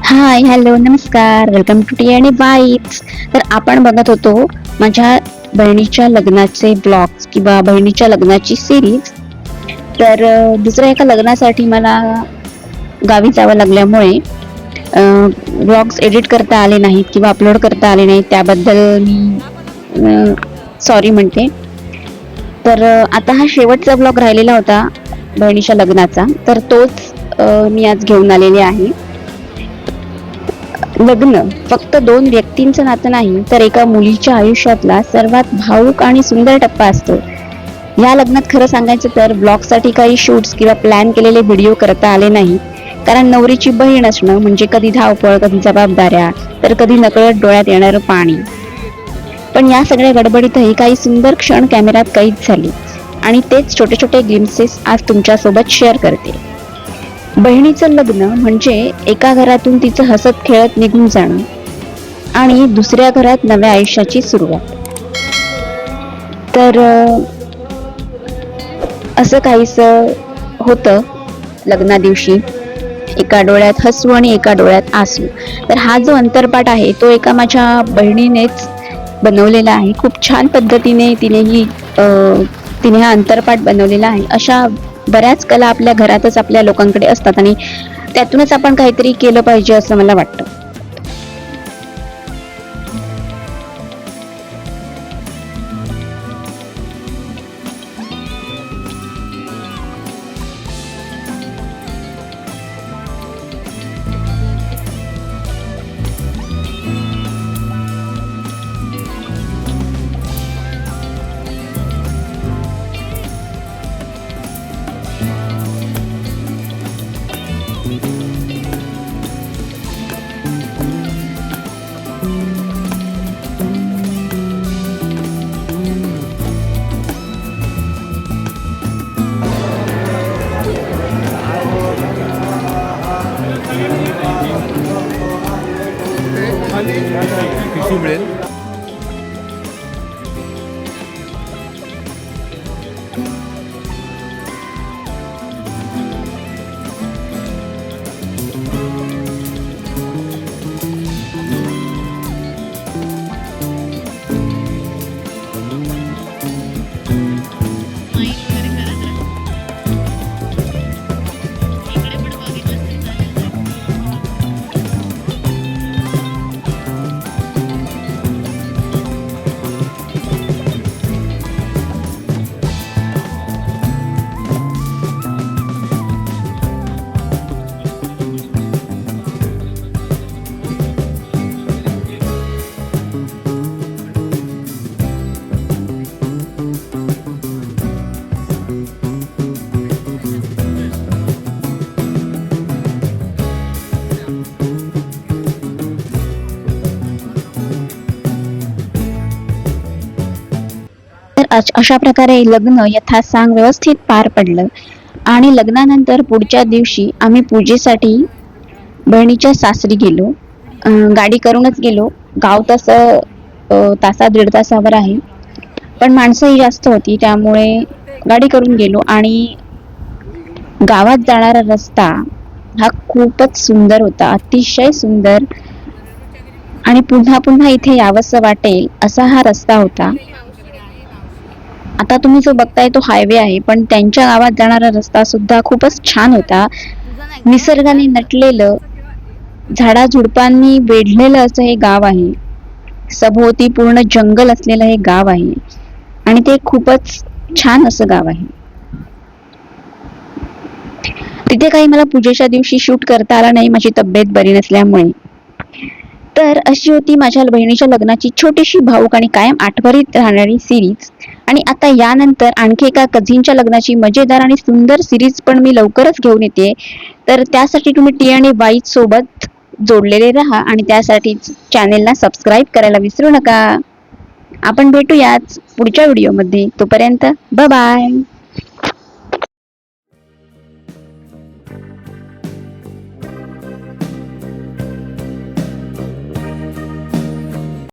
हाय, hello, नमस्कार. Welcome to T आणि bites. तर आपण बघत होतो माझ्या बहिणीच्या लग्नाचे ब्लॉग्स किंवा बहिणीच्या लग्नाची सिरीज. तर दुसऱ्या एका लग्नासाठी मला गावी जावं लागल्यामुळे ब्लॉग्स एडिट करता आले नाहीत किंवा अपलोड करता आले नाहीत, त्याबद्दल मी सॉरी म्हणते. तर आता हा शेवटचा ब्लॉग राहिलेला होता बहिणीच्या लग्नाचा, तर तोच मी आज घेऊन आलेले आहे. लग्न फक्त दोन व्यक्तींचं नातं नाही, तर एका मुलीच्या आयुष्यातला सर्वात भावूक आणि सुंदर टप्पा असतो. या लग्नात खरं सांगायचं तर ब्लॉगसाठी काही शूट्स किंवा प्लॅन केलेले व्हिडिओ करता आले नाही, कारण नवरीची बहीण असणं म्हणजे कधी धावपळ, कधी जबाबदाऱ्या, तर कधी नकळत डोळ्यात येणारं पाणी. पण या सगळ्या गडबडीतही काही सुंदर क्षण कॅमेऱ्यात कैद झाले, आणि तेच छोटे छोटे ग्लिम्सेस आज तुमच्यासोबत शेअर करते. बहिणीचं लग्न म्हणजे एका घरातून तिचं हसत खेळत निघून जाणं आणि दुसऱ्या घरात नव्या आयुष्याची सुरुवात. तर असं काहीस होतं लग्ना दिवशी. एका डोळ्यात हसू आणि एका डोळ्यात आसू. तर हा जो अंतरपाठ आहे तो एका माझ्या बहिणीनेच बनवलेला आहे. खूप छान पद्धतीने तिने हा अंतरपाठ बनवलेला आहे. अशा बऱ्याच कला आपल्या घरातच आपल्या लोकांकडे असतात, आणि त्यातूनच आपण काहीतरी केलं पाहिजे असं मला वाटतं. टिश्यू मिळेल. अशा प्रकारे लग्न यथासांग व्यवस्थित पार पडलं, आणि लग्नानंतर पुढच्या दिवशी आम्ही पूजेसाठी बहिणीच्या सासरी गेलो. गाडी करूनच गेलो. गाव तसं तासा दीड तासावर आहे, पण माणसंही जास्त होती, त्यामुळे गाडी करून गेलो. आणि गावात जाणारा रस्ता हा खूपच सुंदर होता, अतिशय सुंदर, आणि पुन्हा पुन्हा इथे यावंसं वाटेल असा हा रस्ता होता. आता तुम्ही जो बघताय तो हायवे आहे, पण त्यांच्या गावात जाणारा रस्ता सुद्धा खूपच छान होता. निसर्गाने नटलेलं, झाडाझुडपांनी वेढलेलं असं हे गाव आहे. सभोवती पूर्ण जंगल असलेलं हे गाव आहे, आणि ते खूपच छान असं गाव आहे. तिथे काही मला पूजेच्या दिवशी शूट करता आला नाही, माझी तब्येत बरी नसल्यामुळे. तर अशी होती माझ्या बहिणीच्या लग्नाची छोटीशी भाऊक आणि कायम आठवणीत राहणारी सिरीज. आणि आता यानंतर आणखी एका कझिनच्या लग्नाची मजेदार आणि सुंदर सिरीज पण मी लवकरच घेऊन येते. तर त्यासाठी तुम्ही टी आणि वाईट सोबत जोडलेले राहा, आणि त्यासाठी चॅनेलला सबस्क्राईब करायला विसरू नका. आपण भेटूयाच पुढच्या व्हिडिओमध्ये. तोपर्यंत बाय बाय.